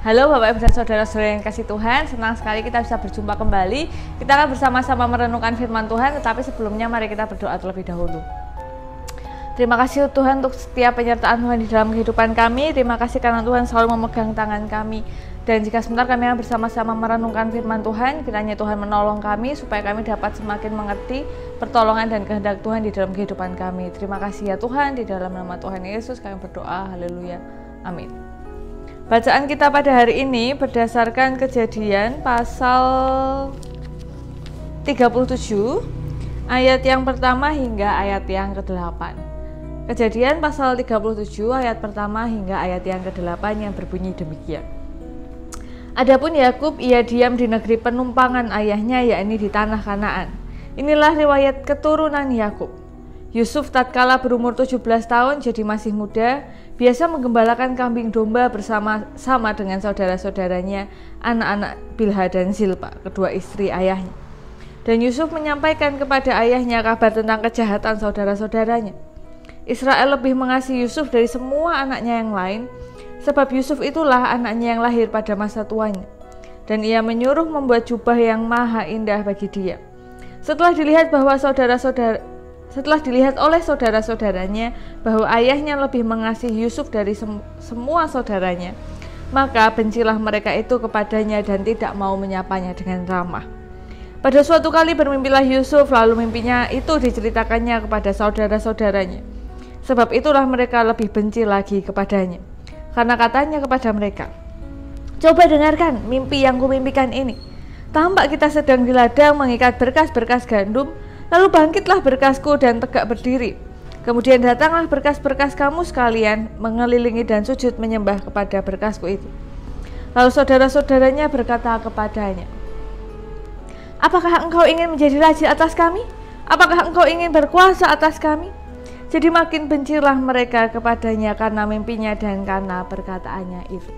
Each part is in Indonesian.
Halo Bapak Ibu dan Saudara-saudara yang kasih Tuhan, senang sekali kita bisa berjumpa kembali. Kita akan bersama-sama merenungkan firman Tuhan, tetapi sebelumnya mari kita berdoa terlebih dahulu. Terima kasih Tuhan untuk setiap penyertaan Tuhan di dalam kehidupan kami. Terima kasih karena Tuhan selalu memegang tangan kami. Dan jika sebentar kami akan bersama-sama merenungkan firman Tuhan, kiranya Tuhan menolong kami supaya kami dapat semakin mengerti pertolongan dan kehendak Tuhan di dalam kehidupan kami. Terima kasih ya Tuhan, di dalam nama Tuhan Yesus kami berdoa, haleluya, amin. Bacaan kita pada hari ini berdasarkan Kejadian pasal 37 ayat yang pertama hingga ayat yang ke-8. Kejadian pasal 37 ayat pertama hingga ayat yang ke-8 yang berbunyi demikian. Adapun Yakub ia diam di negeri penumpangan ayahnya, yakni di tanah Kanaan. Inilah riwayat keturunan Yakub. Yusuf tatkala berumur 17 tahun, jadi masih muda, biasa menggembalakan kambing domba bersama-sama dengan saudara-saudaranya, anak-anak Bilha dan Zilpa, kedua istri ayahnya. Dan Yusuf menyampaikan kepada ayahnya kabar tentang kejahatan saudara-saudaranya. Israel lebih mengasihi Yusuf dari semua anaknya yang lain, sebab Yusuf itulah anaknya yang lahir pada masa tuanya. Dan ia menyuruh membuat jubah yang maha indah bagi dia. Setelah dilihat oleh saudara-saudaranya bahwa ayahnya lebih mengasihi Yusuf dari semua saudaranya, maka bencilah mereka itu kepadanya dan tidak mau menyapanya dengan ramah. Pada suatu kali bermimpilah Yusuf, lalu mimpinya itu diceritakannya kepada saudara-saudaranya. Sebab itulah mereka lebih benci lagi kepadanya. Karena katanya kepada mereka, "Coba dengarkan mimpi yang kumimpikan ini. Tampak kita sedang di ladang mengikat berkas-berkas gandum, lalu bangkitlah berkasku dan tegak berdiri. Kemudian datanglah berkas-berkas kamu sekalian mengelilingi dan sujud menyembah kepada berkasku itu." Lalu saudara-saudaranya berkata kepadanya, "Apakah engkau ingin menjadi raja atas kami? Apakah engkau ingin berkuasa atas kami?" Jadi makin bencilah mereka kepadanya karena mimpinya dan karena perkataannya itu.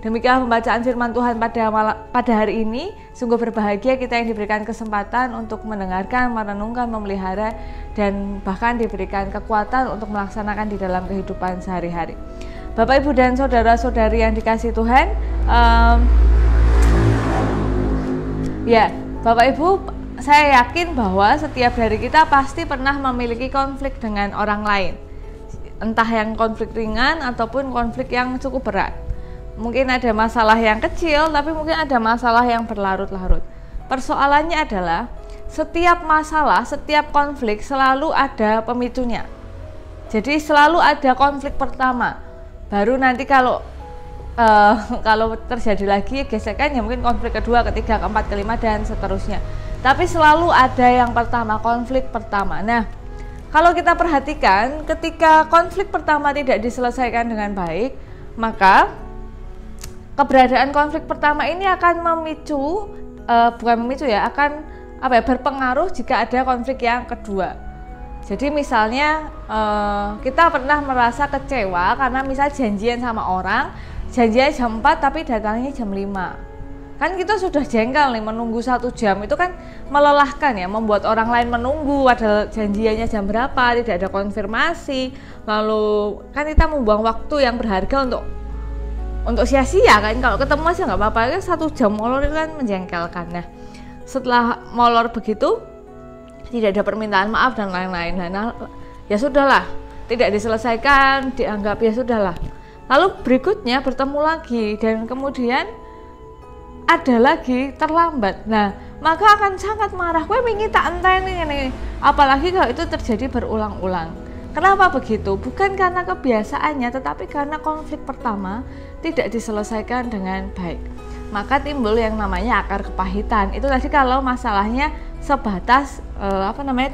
Demikian pembacaan firman Tuhan pada hari ini. Sungguh berbahagia kita yang diberikan kesempatan untuk mendengarkan, merenungkan, memelihara, dan bahkan diberikan kekuatan untuk melaksanakan di dalam kehidupan sehari-hari. Bapak, Ibu, dan saudara-saudari yang dikasihi Tuhan, Bapak, Ibu, saya yakin bahwa setiap dari kita pasti pernah memiliki konflik dengan orang lain. Entah yang konflik ringan ataupun konflik yang cukup berat. Mungkin ada masalah yang kecil, tapi mungkin ada masalah yang berlarut-larut. Persoalannya adalah setiap masalah, setiap konflik selalu ada pemicunya. Jadi selalu ada konflik pertama. Baru nanti kalau terjadi lagi gesekan, ya mungkin konflik kedua, ketiga, keempat, kelima, dan seterusnya. Tapi selalu ada yang pertama, konflik pertama. Nah, kalau kita perhatikan, ketika konflik pertama tidak diselesaikan dengan baik, maka keberadaan konflik pertama ini akan berpengaruh jika ada konflik yang kedua. Jadi misalnya kita pernah merasa kecewa karena misalnya janjian sama orang, janjian jam 4 tapi datangnya jam 5. Kan kita sudah jengkel nih, menunggu 1 jam itu kan melelahkan ya, membuat orang lain menunggu, padahal janjiannya jam berapa, tidak ada konfirmasi. Lalu kan kita membuang waktu yang berharga untuk sia-sia kan. Kalau ketemu aja nggak apa-apa, kan 1 jam molor itu kan menjengkelkan. Nah, setelah molor begitu tidak ada permintaan maaf dan lain-lain. Nah, ya sudahlah, tidak diselesaikan, dianggap ya sudahlah. Lalu berikutnya bertemu lagi dan kemudian ada lagi terlambat. Nah, maka akan sangat marah. Kowe wingi tak enteni ngene. Apalagi kalau itu terjadi berulang-ulang. Kenapa begitu? Bukan karena kebiasaannya, tetapi karena konflik pertama tidak diselesaikan dengan baik. Maka timbul yang namanya akar kepahitan. Itu tadi kalau masalahnya sebatas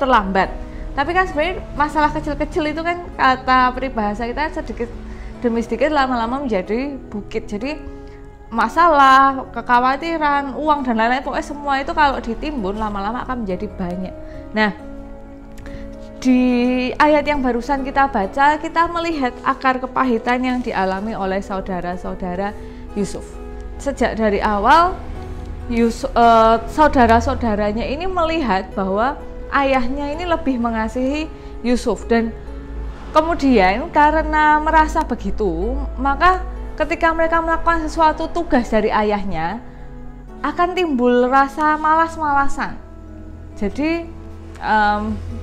terlambat. Tapi kan sebenarnya masalah kecil-kecil itu kan kata peribahasa kita sedikit demi sedikit lama-lama menjadi bukit. Jadi masalah, kekhawatiran, uang dan lain-lain, pokoknya semua itu kalau ditimbun lama-lama akan menjadi banyak. Nah, di ayat yang barusan kita baca, kita melihat akar kepahitan yang dialami oleh saudara-saudara Yusuf. Sejak dari awal, saudara-saudaranya ini melihat bahwa ayahnya ini lebih mengasihi Yusuf, dan kemudian karena merasa begitu, maka ketika mereka melakukan sesuatu tugas dari ayahnya, akan timbul rasa malas-malasan. Jadi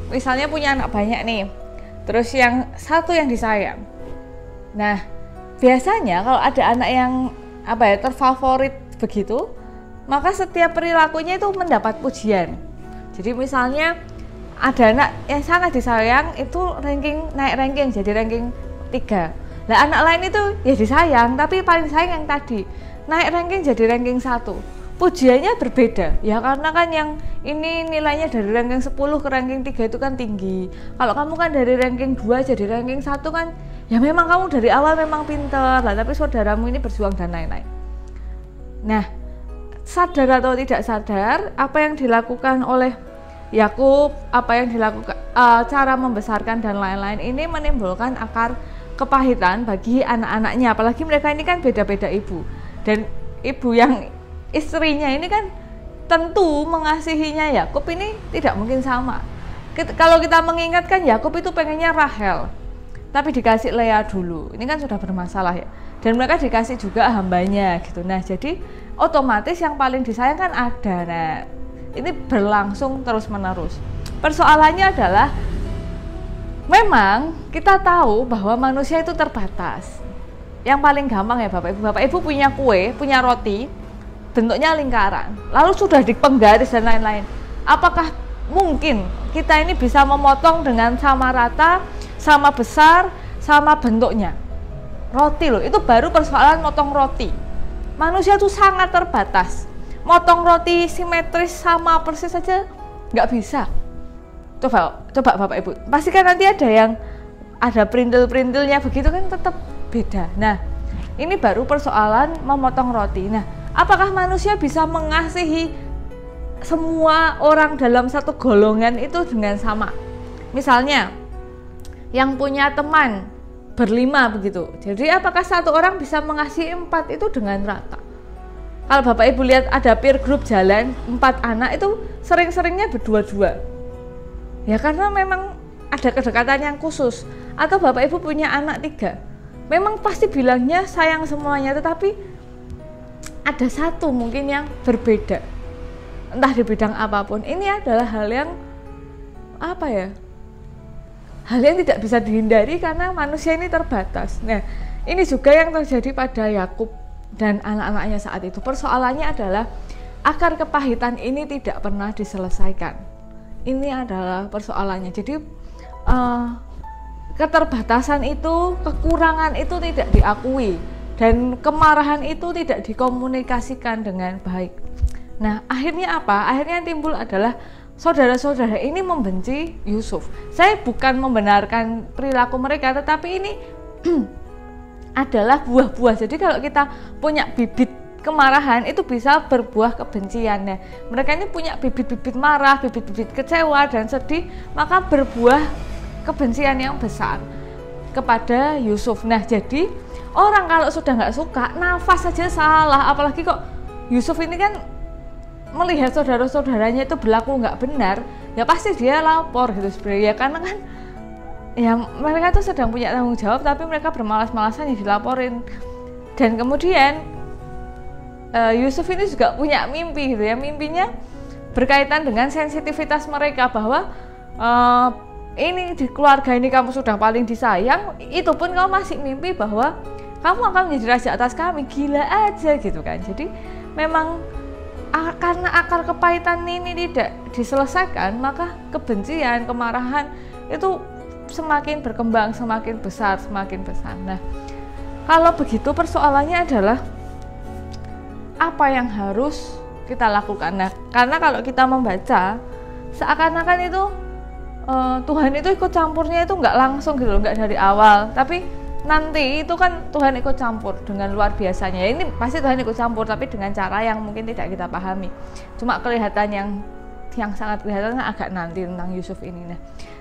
misalnya punya anak banyak nih, terus yang satu yang disayang. Nah, biasanya kalau ada anak yang terfavorit begitu, maka setiap perilakunya itu mendapat pujian. Jadi misalnya ada anak yang sangat disayang, itu naik ranking jadi ranking 3. Nah, anak lain itu ya disayang, tapi paling sayang yang tadi naik ranking jadi ranking 1. Pujiannya berbeda ya, karena kan yang ini nilainya dari ranking 10 ke ranking 3 itu kan tinggi. Kalau kamu kan dari ranking 2 jadi ranking 1 kan ya memang kamu dari awal memang pinter lah, tapi saudaramu ini berjuang dan lain-lain. Nah, sadar atau tidak sadar, apa yang dilakukan oleh Yakub, apa yang dilakukan cara membesarkan dan lain-lain ini menimbulkan akar kepahitan bagi anak-anaknya. Apalagi mereka ini kan beda-beda ibu, dan ibu yang istrinya ini kan tentu mengasihinya Yakub ini tidak mungkin sama. Kalau kita mengingatkan Yakub itu pengennya Rahel, tapi dikasih Lea dulu, ini kan sudah bermasalah ya. Dan mereka dikasih juga hambanya gitu. Nah, jadi otomatis yang paling disayang kan ada. Nah, ini berlangsung terus menerus. Persoalannya adalah memang kita tahu bahwa manusia itu terbatas. Yang paling gampang ya Bapak Ibu punya kue, punya roti, bentuknya lingkaran, lalu sudah dipenggaris dan lain-lain. Apakah mungkin kita ini bisa memotong dengan sama rata, sama besar, sama bentuknya? Roti loh, itu baru persoalan motong roti. Manusia itu sangat terbatas. Motong roti simetris sama persis saja nggak bisa. Coba Bapak Ibu, pasti kan nanti ada perintil-perintilnya begitu kan tetap beda. Nah, ini baru persoalan memotong roti. Nah, apakah manusia bisa mengasihi semua orang dalam satu golongan itu dengan sama? Misalnya, yang punya teman berlima begitu. Jadi apakah satu orang bisa mengasihi 4 itu dengan rata? Kalau Bapak Ibu lihat ada peer group jalan 4 anak itu sering-seringnya berdua-dua. Ya karena memang ada kedekatan yang khusus. Atau Bapak Ibu punya anak 3. Memang pasti bilangnya sayang semuanya, tetapi ada satu mungkin yang berbeda, entah di bidang apapun. Ini adalah hal yang hal yang tidak bisa dihindari karena manusia ini terbatas. Nah, ini juga yang terjadi pada Yakub dan anak-anaknya saat itu. Persoalannya adalah akar kepahitan ini tidak pernah diselesaikan. Ini adalah persoalannya. Jadi keterbatasan itu, kekurangan itu tidak diakui, dan kemarahan itu tidak dikomunikasikan dengan baik. Nah, akhirnya apa? Akhirnya yang timbul adalah saudara-saudara ini membenci Yusuf. Saya bukan membenarkan perilaku mereka, tetapi ini adalah buah-buah. Jadi kalau kita punya bibit kemarahan, itu bisa berbuah kebencian. Nah, mereka ini punya bibit-bibit marah, bibit-bibit kecewa dan sedih, maka berbuah kebencian yang besar kepada Yusuf. Nah, jadi orang kalau sudah nggak suka, nafas saja salah, apalagi kok Yusuf ini kan melihat saudara-saudaranya itu berlaku nggak benar, ya pasti dia lapor gitu sebenarnya. Ya karena kan ya mereka tuh sedang punya tanggung jawab, tapi mereka bermalas-malasan ya dilaporin. Dan kemudian Yusuf ini juga punya mimpi gitu ya, mimpinya berkaitan dengan sensitivitas mereka bahwa ini di keluarga ini kamu sudah paling disayang, itu pun kamu masih mimpi bahwa kamu akan menjadi raja atas kami, gila aja gitu kan. Jadi memang karena akar kepahitan ini tidak diselesaikan, maka kebencian, kemarahan itu semakin berkembang, semakin besar, semakin besar. Nah, kalau begitu persoalannya adalah apa yang harus kita lakukan. Nah, karena kalau kita membaca seakan-akan itu Tuhan itu ikut campurnya itu nggak langsung gitu loh, nggak dari awal, tapi nanti itu kan Tuhan ikut campur dengan luar biasanya. Ini pasti Tuhan ikut campur, tapi dengan cara yang mungkin tidak kita pahami. Cuma kelihatan yang sangat kelihatan agak nanti tentang Yusuf ini.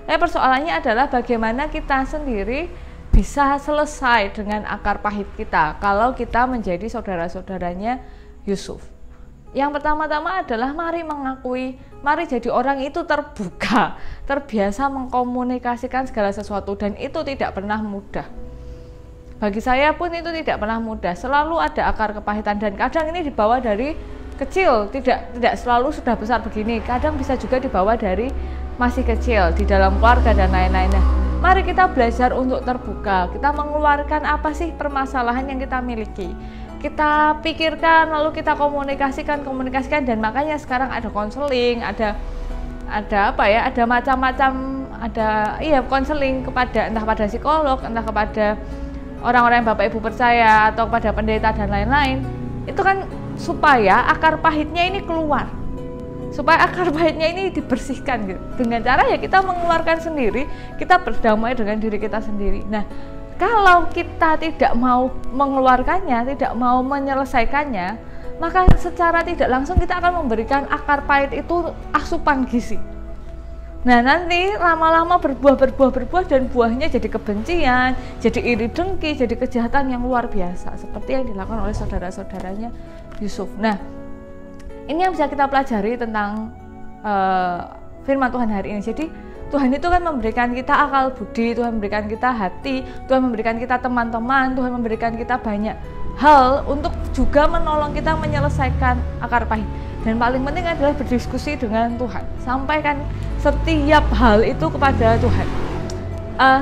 Nah, persoalannya adalah bagaimana kita sendiri bisa selesai dengan akar pahit kita kalau kita menjadi saudara-saudaranya Yusuf. Yang pertama-tama adalah mari mengakui, mari jadi orang itu terbuka, terbiasa mengkomunikasikan segala sesuatu, dan itu tidak pernah mudah. Bagi saya pun itu tidak pernah mudah, selalu ada akar kepahitan, dan kadang ini dibawa dari kecil, tidak selalu sudah besar begini, kadang bisa juga dibawa dari masih kecil di dalam keluarga dan lain-lainnya. Mari kita belajar untuk terbuka, kita mengeluarkan apa sih permasalahan yang kita miliki, kita pikirkan, lalu kita komunikasikan, dan makanya sekarang ada konseling, ada apa ya, ada macam-macam, ada konseling kepada entah pada psikolog, entah kepada orang-orang yang Bapak Ibu percaya, atau kepada pendeta dan lain-lain. Itu kan supaya akar pahitnya ini keluar, supaya akar pahitnya ini dibersihkan gitu. Dengan cara ya kita mengeluarkan sendiri, kita berdamai dengan diri kita sendiri. Nah, kalau kita tidak mau mengeluarkannya, tidak mau menyelesaikannya, maka secara tidak langsung kita akan memberikan akar pahit itu asupan gizi. Nah, nanti lama-lama berbuah, dan buahnya jadi kebencian, jadi iri dengki, jadi kejahatan yang luar biasa, seperti yang dilakukan oleh saudara-saudaranya Yusuf. Nah, ini yang bisa kita pelajari tentang firman Tuhan hari ini. Jadi Tuhan itu kan memberikan kita akal budi, Tuhan memberikan kita hati, Tuhan memberikan kita teman-teman, Tuhan memberikan kita banyak hal untuk juga menolong kita menyelesaikan akar pahit. Dan paling penting adalah berdiskusi dengan Tuhan, sampaikan setiap hal itu kepada Tuhan.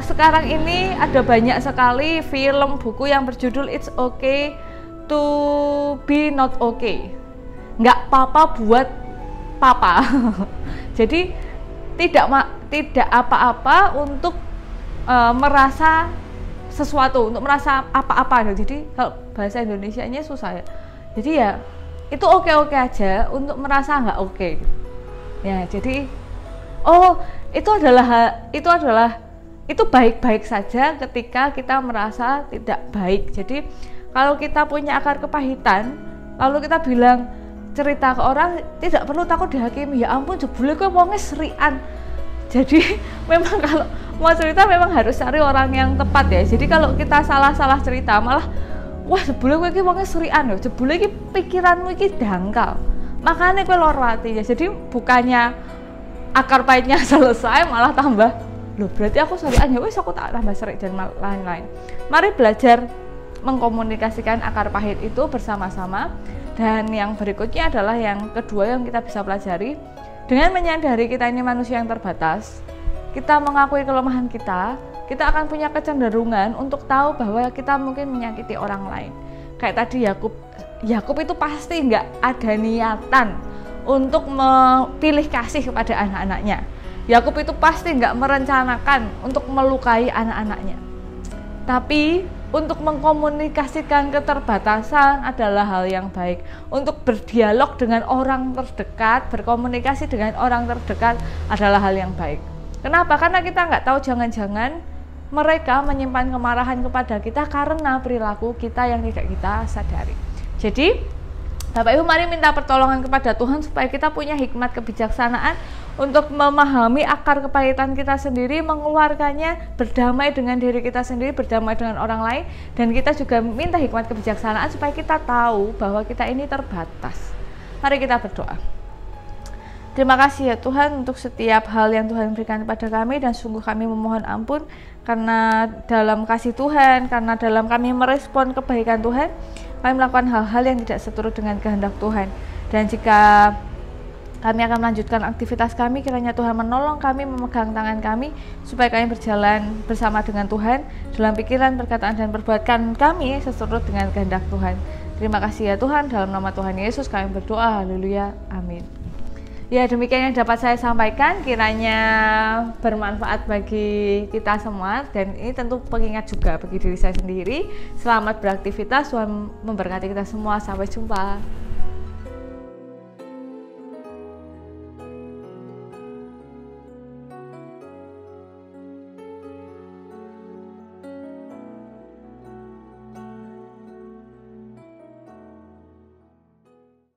Sekarang ini ada banyak sekali film, buku yang berjudul It's Okay to be not okay, nggak apa-apa buat papa. Jadi tidak apa-apa untuk merasa sesuatu, untuk merasa apa-apa. Jadi kalau bahasa Indonesianya susah ya. Jadi ya itu oke-oke aja untuk merasa nggak oke. Ya, jadi itu baik-baik saja ketika kita merasa tidak baik. Jadi kalau kita punya akar kepahitan, lalu kita bilang, cerita ke orang, tidak perlu takut dihakimi. Ya ampun, jebule kowe wonge serian. Jadi memang kalau mau cerita memang harus cari orang yang tepat ya. Jadi kalau kita salah cerita, malah wah jebule kowe iki wonge serian lho, jebule iki pikiranmu iki dangkal, makanya kowe loro atinya. Jadi bukannya akar pahitnya selesai, malah tambah, loh berarti aku serian ya wis aku tak tambah serik dan lain-lain. Mari belajar mengkomunikasikan akar pahit itu bersama-sama. Dan yang berikutnya adalah yang kedua yang kita bisa pelajari, dengan menyadari kita ini manusia yang terbatas, kita mengakui kelemahan kita akan punya kecenderungan untuk tahu bahwa kita mungkin menyakiti orang lain. Kayak tadi Yakub itu pasti nggak ada niatan untuk pilih kasih kepada anak-anaknya. Yakub itu pasti nggak merencanakan untuk melukai anak-anaknya. Tapi untuk mengkomunikasikan keterbatasan adalah hal yang baik. Untuk berdialog dengan orang terdekat, berkomunikasi dengan orang terdekat adalah hal yang baik. Kenapa? Karena kita nggak tahu, jangan-jangan mereka menyimpan kemarahan kepada kita karena perilaku kita yang tidak kita sadari. Jadi Bapak Ibu, mari minta pertolongan kepada Tuhan supaya kita punya hikmat kebijaksanaan untuk memahami akar kepahitan kita sendiri, mengeluarkannya, berdamai dengan diri kita sendiri, berdamai dengan orang lain, dan kita juga minta hikmat kebijaksanaan supaya kita tahu bahwa kita ini terbatas. Mari kita berdoa. Terima kasih ya Tuhan untuk setiap hal yang Tuhan berikan kepada kami, dan sungguh kami memohon ampun karena dalam kasih Tuhan, karena dalam kami merespon kebaikan Tuhan, kami melakukan hal-hal yang tidak seturut dengan kehendak Tuhan. Dan jika kami akan melanjutkan aktivitas kami, kiranya Tuhan menolong kami, memegang tangan kami, supaya kami berjalan bersama dengan Tuhan dalam pikiran, perkataan, dan perbuatan kami seturut dengan kehendak Tuhan. Terima kasih ya Tuhan, dalam nama Tuhan Yesus kami berdoa, haleluya, amin. Ya, demikian yang dapat saya sampaikan, kiranya bermanfaat bagi kita semua, dan ini tentu pengingat juga bagi diri saya sendiri. Selamat beraktivitas, Tuhan memberkati kita semua, sampai jumpa.